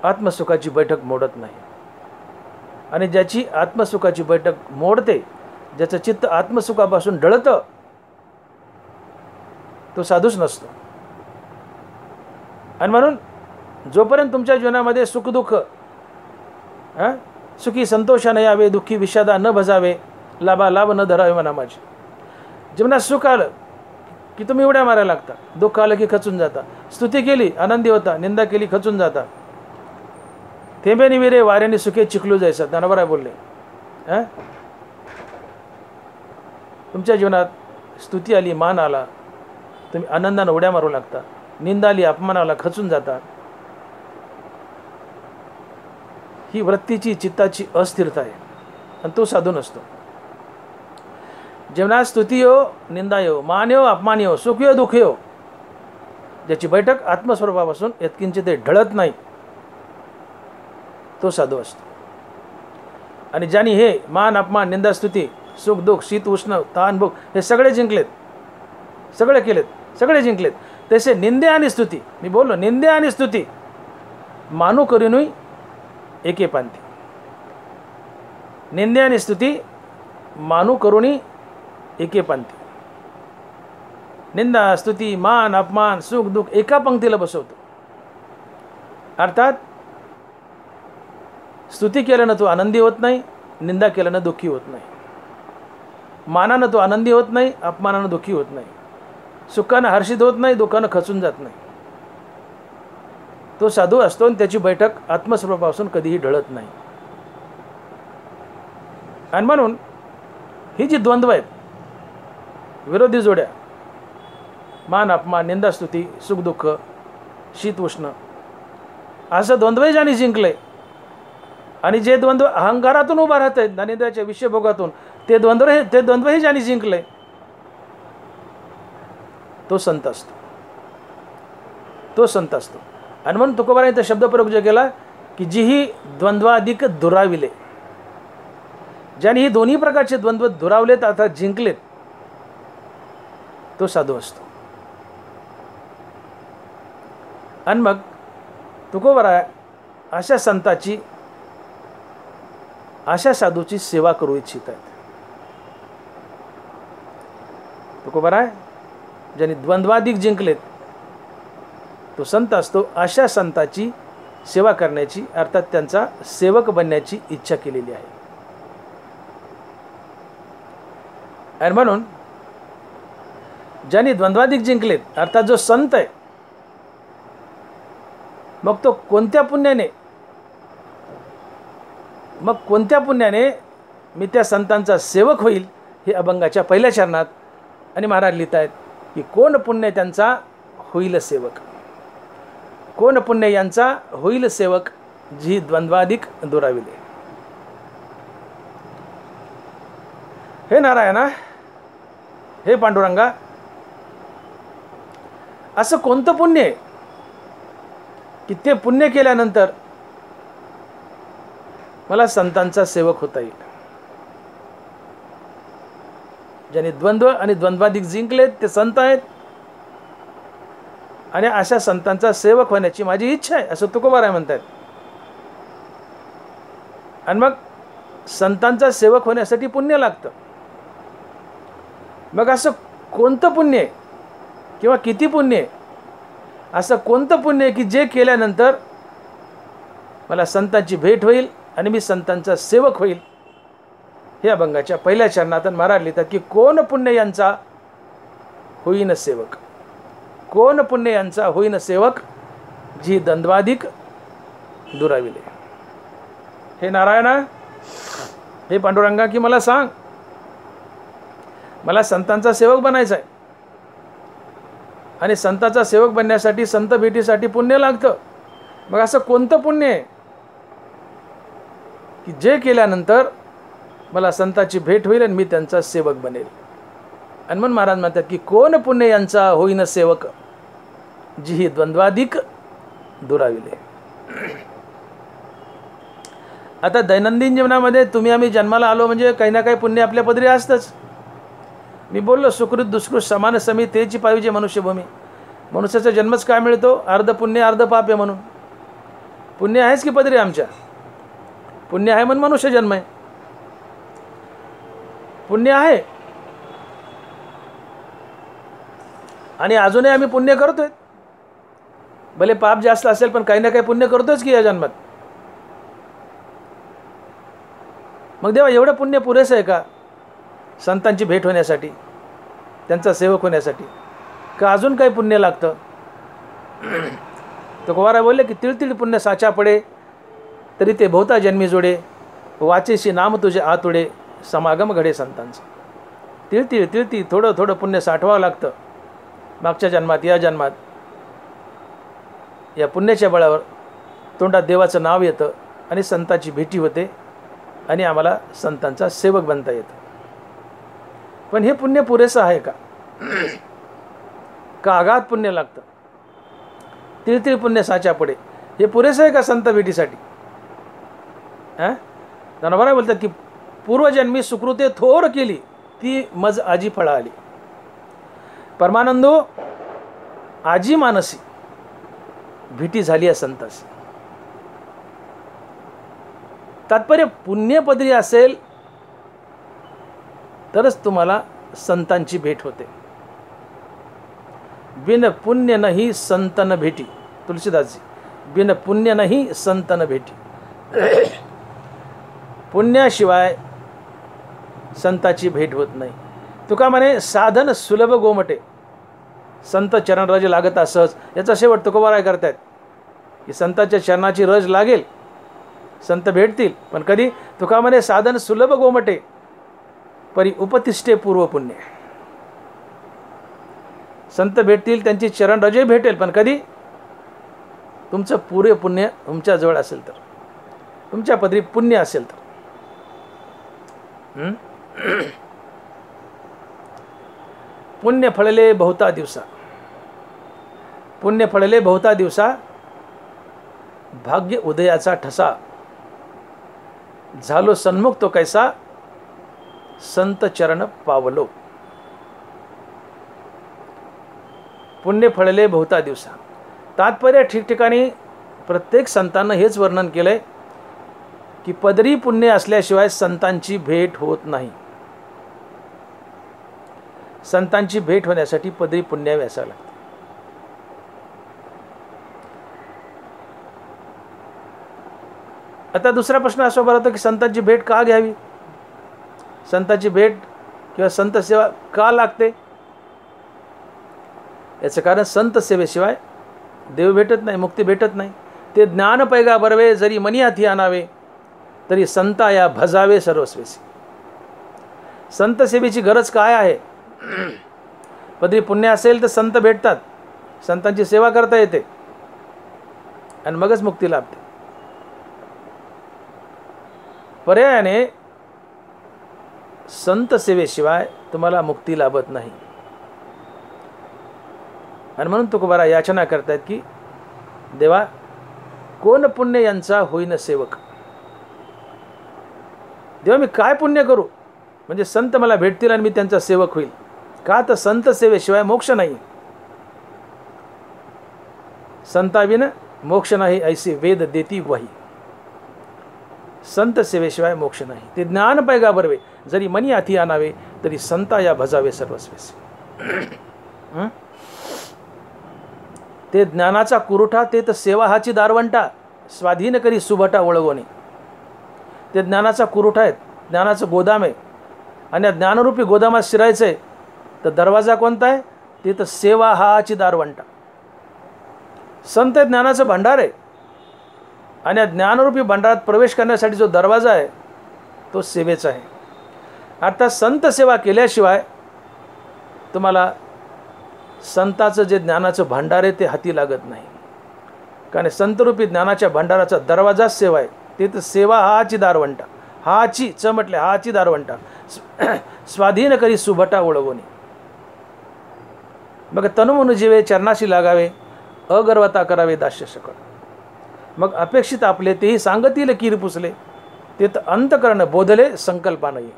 आत्मसुखाची बैठक मोडत नाही. आणि ज्याची आत्मसुखाची बैठक मोडते, ज्याचं चित्त आत्मसुखापासून ढळतं, तो साधूच नसतो. आणि म्हणून जोपर्यंत तुमच्या जीवनामध्ये सुखदुःख सुखी संतोषाने यावे, दुःखी विषादा न भजावे, लाभालाभ न धरावे म्हणा माझे. जीवनात सुख आलं की तुम्ही उड्या मारायला लागता, दुःख आलं की खचून जाता. स्तुती केली आनंदी होता, निंदा केली खचून जाता. थेंबे निविरे वाऱ्याने सुखे चिखलू जायचं, ज्ञानोबा राय बोलले. तुमच्या जीवनात स्तुती आली, मान आला, तुम्ही आनंदाने उड्या मारू लागता. निंदा आली, अपमान आला, खचून जाता. ही वृत्तीची, चित्ताची अस्थिरता आहे. आणि तो साधू नसतो. जीवनात स्तुती येऊ, निंदा येऊ, मान येऊ, अपमान येऊ, सुख येऊ, दुःख येऊ, ज्याची बैठक आत्मस्वरूपापासून यत्किंचित ढळत नाही, तो साधू असतो. आणि ज्यांनी हे मान अपमान, निंदा स्तुती, सुख दुःख, शीत उष्ण, ताण भूक हे सगळे जिंकलेत, सगळे केलेत, सगळे जिंकलेत, तसे निंदे आणि स्तुती, मी बोललो निंदे आणि स्तुती मानू करीनुई एके पांती. निंदे आणि स्तुती मानू करुणी एके पंक्ती. निंदा स्तुती मान अपमान सुख दुःख एका पंक्तीला बसवतो. अर्थात स्तुती केल्यानं तो आनंदी होत नाही, निंदा केल्यानं दुःखी होत नाही. मानानं तो आनंदी होत नाही, अपमानानं दुःखी होत नाही. सुखानं हर्षित होत नाही, दुःखानं खचून जात नाही. तो साधू असतो आणि त्याची बैठक आत्मस्वरूपापासून कधीही ढळत नाही. आणि म्हणून ही जी द्वंद्व आहेत, विरोधी जोड्या, मान अपमान निंदा स्तुती सुख दुःख शीत उष्ण, असं द्वंद्वही ज्यांनी जिंकले आणि जे द्वंद्व अहंकारातून उभा राहत आहेत, ज्ञानेंद्रियाच्या विषयभोगातून, ते द्वंद्वही ज्यांनी जिंकले, तो संत असतो. तो संत असतो. आणि म्हणून तुकोबाराने इथं शब्दप्रयोग जो केला की जी ही द्वंद्वाधिक दुराविले, ज्यांनी ही दोन्ही प्रकारचे द्वंद्व दुरावलेत अर्थात जिंकलेत, तो साधू असतो. आणि मग तुकोबारा अशा संताची, अशा साधूची सेवा करू इच्छित आहेत. तुकोबारा ज्यांनी द्वंद्वाधिक जिंकलेत, तो संत असतो. अशा संताची सेवा करण्याची अर्थात त्यांचा सेवक बनण्याची इच्छा केलेली आहे. आणि म्हणून ज्यांनी द्वंद्वाधिक जिंकलेत अर्थात जो संत आहे, मग तो कोणत्या पुण्याने मी त्या संतांचा सेवक होईल, हे अभंगाच्या पहिल्या चरणात. आणि महाराज लिहित आहेत की कोण पुण्य त्यांचा होईल सेवक, कोण पुण्य यांचा होईल सेवक, जी द्वंद्वाधिक दुराविले. हे नारायणा, हे पांडुरंगा, असं कोणतं पुण्य आहे की ते पुण्य केल्यानंतर मला संतांचा सेवक होता येईल. ज्यांनी द्वंद्व आणि द्वंद्वाधिक जिंकलेत ते संत आहेत, आणि अशा संतांचा सेवक होण्याची माझी इच्छा आहे, असं तुकोबाराय म्हणतात. आणि मग संतांचा सेवक होण्यासाठी पुण्य लागतं. मग असं कोणतं पुण्य आहे किंवा किती पुण्य आहे, असं कोणतं पुण्य आहे की जे केल्यानंतर मला संतांची भेट होईल आणि मी संतांचा सेवक होईल. हे अभंगाच्या पहिल्या चरणात महाराज लिहितात की कोण पुण्य यांचा होईन सेवक, कोण पुण्य यांचा होईन सेवक, जी द्वंद्वाधिक दुराविले. हे नारायणा, हे पांडुरंगा, की मला सांग, मला संतांचा सेवक बनायचा आहे आणि संतांचा सेवक बनण्यासाठी, संत भेटीसाठी पुण्य लागतं. मग असं कोणतं पुण्य आहे की जे केल्यानंतर मला संतांची भेट होईल आणि मी त्यांचा सेवक बनेल. आणि म्हणून महाराज म्हणतात की कोण पुण्य यांचा होईन सेवक, जी द्वंद्वाधिक दुराविले. आता दैनंदिन जीवनामध्ये तुम्ही आम्ही जन्माला आलो म्हणजे काही ना काही पुण्य आपल्या पदरी असतंच. मी बोललो सुकृत दुष्कृत समान समी तेची पाहिजे मनुष्यभूमी. मनुष्याचा जन्मच काय मिळतो, अर्ध पुण्य अर्ध पाप आहे. म्हणून पुण्य आहेच की पदरी आमच्या, पुण्य आहे म्हणून मनुष्य जन्म आहे. पुण्य आहे आणि अजूनही आम्ही पुण्य करतोय. भले पाप जास्त असेल पण काही ना काही पुण्य करतोच की या जन्मात. मग देवा एवढं पुण्य पुरेसं आहे का संतांची भेट होण्यासाठी, त्यांचा सेवक होण्यासाठी, का अजून काही पुण्य लागतं? तो कुवारा बोलले की तिळतिळ पुण्य साचा पडे, तरी ते बहुता जन्मी जोडे, वाचेशी नाम तुझे आतुडे, समागम घडे संतांचं. तिळतिळ तिळती थोडं थोडं पुण्य साठवावं लागतं मागच्या जन्मात, या जन्मात. या पुण्याच्या बळावर तोंडात देवाचं नाव येतं आणि संतांची भेटी होते आणि आम्हाला संतांचा सेवक बनता येतं. पण हे पुण्य पुरेसं आहे का? का अगाध पुण्य लागतं? तिळतिळ पुण्य साचा पडे, हे पुरेसं आहे का संत भेटीसाठी? जनावरा बोलतात की पूर्वजन्मी सुकृते थोर केली, ती मज आजी फळा आली. परमानंदो आजी मानसी भेटी झाली आहे संतांशी. तात्पर्य पुण्यपदरी असेल तरच तुम्हाला संतांची भेट होते. बिन पुण्य नाही संतन भेटी. तुलसीदासजी, बिन पुण्य नाही संतन भेटी. पुण्याशिवाय संताची भेट होत नाही. तुका म्हणे साधन सुलभ गोमटे, संत चरणरज लागत असच. याचा शेवट तुकोबाराय करतायत की संतांच्या चरणाची रज लागेल, संत भेटतील, पण कधी? तुका म्हणे साधन सुलभ गोमटे, परी उपतिष्ठे पूर्व पुण्य. संत भेटतील, त्यांची चरण रजे भेटेल, पण कधी? तुमचं पूर्व पुण्य तुमच्याजवळ असेल तर, तुमच्या पदरी पुण्य असेल तर. पुण्य फळले बहुता दिवसा, पुण्य फळले बहुता दिवसा, भाग्य उदयाचा ठसा, झालो सन्मुख तो कैसा, संत चरण पावलो. पुण्य फळले बहुता दिवसा. तात्पर्य ठिकठिकाणी प्रत्येक संतांना हेच वर्णन केलंय की पदरी पुण्य असल्याशिवाय संतांची भेट होत नाही. संतांची भेट होण्यासाठी पदरी पुण्यावे असावं लागतं. आता दुसरा प्रश्न असा उभा राहतो की संतांची भेट का घ्यावी, संतांची भेट किंवा संत सेवा का लागते? याचं कारण संत सेवेशिवाय देव भेटत नाही, मुक्ती भेटत नाही. ते ज्ञान पैगा बरवे, जरी मनी हाती आणावे, तरी संता या भजावे सर्वस्वेसी. संत सेवेची गरज काय आहे? पदरी पुण्य असेल तर संत भेटतात, संतांची सेवा करता येते आणि मगच मुक्ती लाभते. पर्यायाने संत सेवेशिवाय तुम्हाला मुक्ती लाभत नाही. आणि म्हणून तुकोबारा याचना करतायत की देवा कोण पुण्य यांचा होईन सेवक. देवा मी काय पुण्य करू म्हणजे संत मला भेटतील आणि मी त्यांचा सेवक होईल? का तर संत सेवेशिवाय मोक्ष नाही. संताविन मोक्ष नाही ऐसे वेद देती वही. संत सेवेशिवाय मोक्ष नाही. ते ज्ञान पैगा बरवे, जरी मनी हाती आणावे, तरी संता या भजावे सर्वस्वेसी. ते ज्ञानाचा कुरुठा, ते तर सेवा हाची दारवंटा, स्वाधीन करी सुभटा वळवणे. ते ज्ञानाचा कुरुठा आहे, ज्ञानाचं गोदाम आहे. आणि या ज्ञानरूपी गोदामात शिरायचं आहे तर दरवाजा कोणता आहे? तिथं सेवा हाची दारवंटा. संत ज्ञानाचं भांडार आहे आणि या ज्ञानरूपी भांडारात प्रवेश करण्यासाठी जो दरवाजा आहे तो सेवेचा आहे. आता संत सेवा केल्याशिवाय तुम्हाला संताचं जे ज्ञानाचं भांडार आहे ते हाती लागत नाही. कारण संतरूपी ज्ञानाच्या भांडाराचा दरवाजाच सेवा आहे. तिथं सेवा हाची दारवंटा. हाची च म्हटले हाची दारवंटा. स्वाधीन करी सुभटा ओळवणी. मग तनु म्हणून जीवे चरणाशी लागावे, अगर्वता करावे दास्य सकळ. मग अपेक्षित आपले तेही सांगतील कीर पुसले, तेथ अंतकरण बोधले संकल्पा नाही.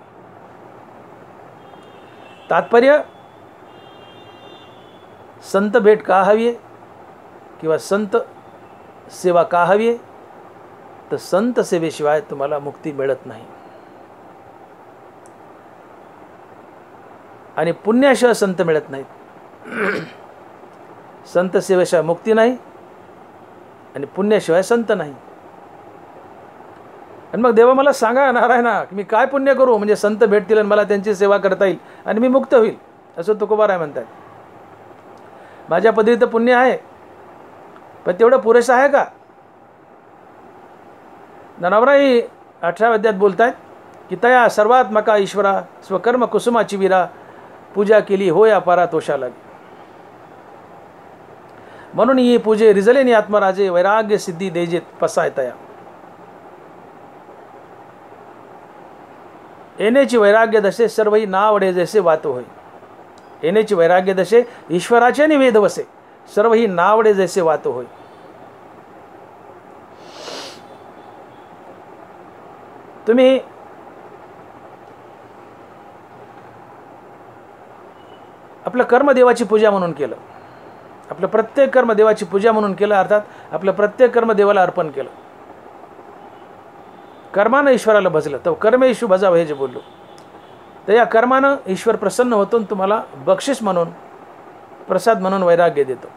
तात्पर्य, संत भेट का हवी आहे किंवा संत सेवा का हवी आहे? तर संत सेवेशिवाय तुम्हाला मुक्ती मिळत नाही आणि पुण्याशिवाय संत मिळत नाहीत. संत सेवेशिवाय मुक्ती नाही आणि पुण्याशिवाय संत नाही. आणि मग देवा मला सांगा नारायणा की मी काय पुण्य करू म्हणजे संत भेटतील आणि मला त्यांची सेवा करता येईल आणि मी मुक्त होईल, असं तुकोबाराय म्हणतात. माझ्या पदरी तर पुण्य आहे पण तेवढं पुरेसं आहे का? ज्ञानोबाराय 18व्या अध्यायात बोलतायत की तया सर्वात्मका ईश्वरा स्वकर्म कुसुमाची वीरा पूजा केली होय अपारा तोषा लागे. म्हणून ये पूजे रिजलेनी आत्मराजे वैराग्य सिद्धी देजेत पसाय तया. येण्याची वैराग्य दशे सर्वही नावडे जैसे वात होय. येण्याची वैराग्य दशे ईश्वराचे निवेद वसे सर्वही नावडे जैसे वात होय. तुम्ही आपलं कर्म देवाची पूजा म्हणून केलं, आपलं प्रत्येक कर्म देवाची पूजा म्हणून केलं, अर्थात आपलं प्रत्येक कर्म देवाला अर्पण केलं. कर्मानं ईश्वराला भजलं तर कर्म ईश्वर भजावं हे जे बोललो, तर या कर्मानं ईश्वर प्रसन्न होतो तुम्हाला बक्षीस म्हणून प्रसाद म्हणून वैराग्य देतो.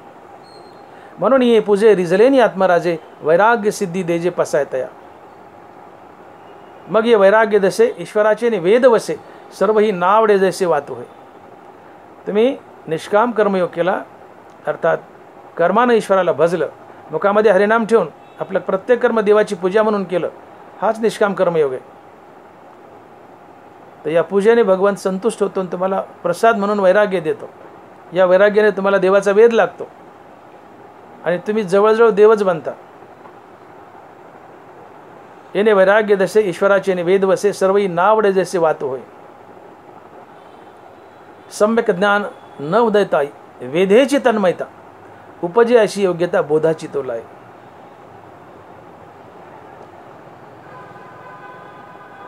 म्हणून ये पूजे रिझलेनी आत्मराजे वैराग्य सिद्धी देजे पसाय तया. मग ये वैराग्य दसे ईश्वराचे ने वेद वसे सर्व ही नावडे जैसे वातो होय. तुम्ही निष्काम कर्मयोग केला, अर्थात कर्मानं ईश्वराला भजलं, मुखामध्ये हरिनाम ठेवून आपलं प्रत्येक कर्म देवाची पूजा म्हणून केलं, हाच निष्काम कर्मयोग आहे. तर या पूजेने भगवंत संतुष्ट होतो आणि तुम्हाला प्रसाद म्हणून वैराग्य देतो. या वैराग्याने तुम्हाला देवाचा वेद लागतो आणि तुम्ही जवळजवळ देवच बनता. येणे वैराग्य दसे ईश्वराचे ने वेद वसे सर्वही नावडे जैसे वातो होय. सम्यक ज्ञान न उदयता वेदेची तन्मयता उपजे अशी योग्यता बोधाची तोलाय.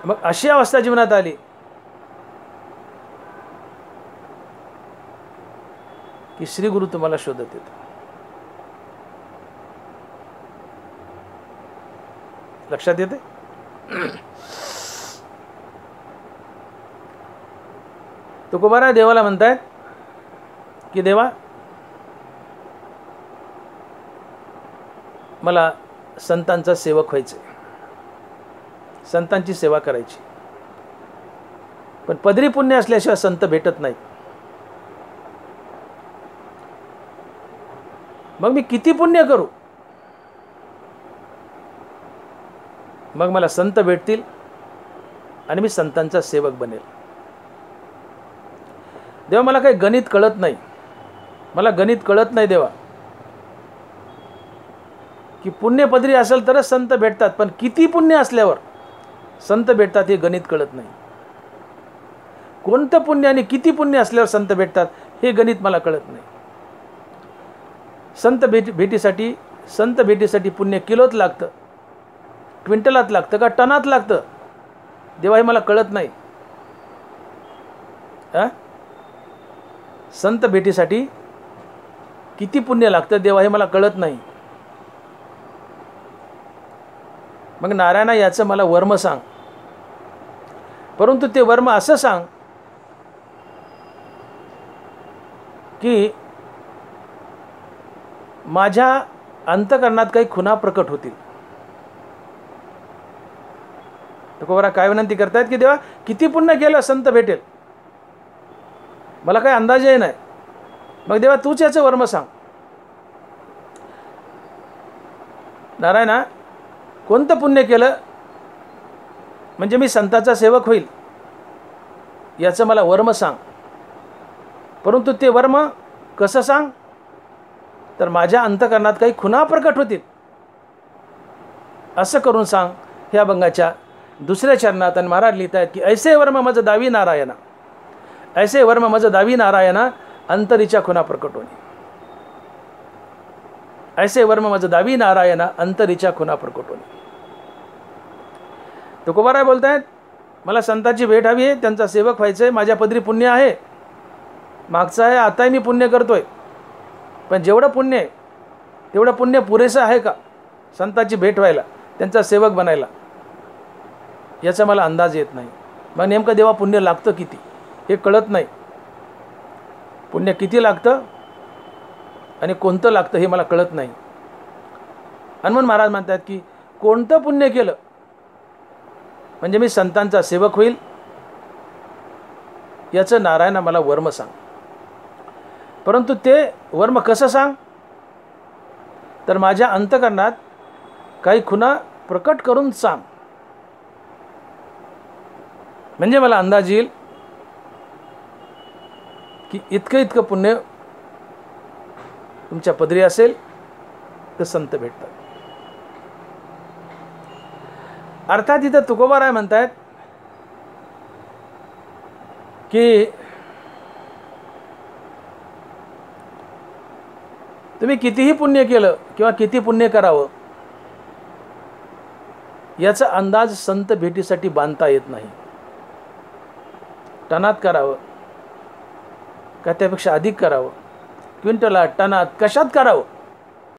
मग अशी अवस्था जीवनात आली की श्री गुरु तुम्हाला शोधत येतो. लक्षात येते? तुकोबाराय देवाला म्हणतायत की देवा मला संतांचा सेवक व्हायचे, संतांची सेवा करायची, पण पदरी पुण्य असल्याशिवाय संत भेटत नाहीत. मग मी किती पुण्य करू मग मला संत भेटतील आणि मी संतांचा सेवक बनेल. देवा मला काही गणित कळत नाही, मला गणित कळत नाही देवा, की पुण्य पदरी असेल तरच संत भेटतात, पण किती पुण्य असल्यावर संत भेटतात हे गणित कळत नाही. कोणतं पुण्य आणि किती पुण्य असल्यावर संत भेटतात हे गणित मला कळत नाही. संत भेटीसाठी पुण्य किलोत लागतं, क्विंटलात लागतं का टनात लागतं देवा हे मला कळत नाही. संत भेटीसाठी किती पुण्य लागतं देवा हे मला कळत नाही. मग नारायणा याचं मला वर्म सांग, परंतु ते वर्म असं सांग की माझ्या अंतकरणात काही खुणा प्रकट होतील. तुकोबारा काय विनंती करतायत की देवा किती पुण्य केलं संत भेटेल, मला काही अंदाजही नाही. मग देवा तूच याचं वर्म सांग. नारायणा, कोणतं पुण्य केलं म्हणजे मी संताचा सेवक होईल याचं मला वर्म सांग. परंतु ते वर्म कसं सांग, तर माझ्या अंतकरणात काही खुणा प्रकट होतील असं करून सांग. ह्या अभंगाच्या दुसऱ्या चरणात आणि महाराज लिहित आहेत की ऐसे वर्म मज दावी नारायणा, ऐसे वर्म मज दावी नारायणा अंतरीच्या खुणा प्रकट होणे. ऐसे वर्म मज दावी नारायणा अंतरीच्या खुणा प्रकट होणे. तुकोबाराय बोलतायत मला संतांची भेट हवी आहे, त्यांचा सेवक व्हायचं आहे, माझ्या पदरी पुण्य आहे, मागचं आहे, आताही मी पुण्य करतोय, पण जेवढं पुण्य आहे तेवढं पुण्य पुरेसं आहे का संतांची भेट व्हायला, त्यांचा सेवक बनायला, याचा मला अंदाज येत नाही. मग नेमकं देवा पुण्य लागतं किती हे कळत नाही. पुण्य किती लागतं आणि कोणतं लागतं हे मला कळत नाही. हनुमान महाराज म्हणतात की कोणतं पुण्य केलं म्हणजे मी संतांचा सेवक होईल याचं नारायणा मला वर्म सांग. परंतु ते वर्म कसं सांग, तर माझ्या अंतकरणात काही खुणा प्रकट करून सांग, म्हणजे मला अंदाज येईल की इतकं इतकं पुण्य तुमच्या पदरी असेल तर संत भेटतात. अर्थात इथं तुकोबाराय म्हणतात की तुम्ही कितीही पुण्य केलं किंवा किती पुण्य करावं याचा अंदाज संत भेटीसाठी बांधता येत नाही. टनात करावं का त्यापेक्षा अधिक करावं, क्विंटलात, टनात, कशात करावं